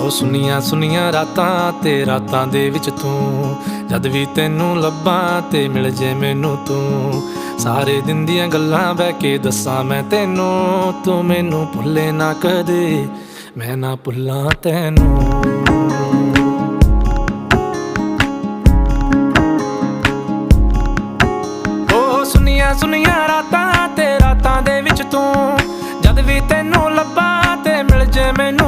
ਉਹ ਸੁਨੀਆਂ ਸੁਨੀਆਂ ਰਾਤਾਂ ਤੇ ਰਾਤਾਂ ਦੇ ਵਿੱਚ ਤੂੰ, ਜਦ ਵੀ ਤੈਨੂੰ ਲੱਭਾਂ ਤੇ ਮਿਲ ਜੇ ਮੈਨੂੰ ਤੂੰ। ਸਾਰੇ ਦਿਨ ਦੀਆਂ ਗੱਲਾਂ ਬਹਿ ਕੇ ਦੱਸਾਂ ਮੈਂ ਤੈਨੂੰ, ਤੂੰ ਮੈਨੂੰ ਭੁੱਲੇ ਨਾ ਕਦੇ, ਮੈਂ ਨਾ ਭੁੱਲਾਂ ਤੈਨੂੰ। ਉਹ ਸੁਨੀਆਂ ਸੁਨੀਆਂ ਰਾਤਾਂ ਤੇ ਰਾਤਾਂ ਦੇ ਵਿੱਚ ਤੂੰ, ਜਦ ਵੀ ਤੈਨੂੰ ਲੱਭਾਂ ਤੇ ਮਿਲ ਜੇ ਮੈਨੂੰ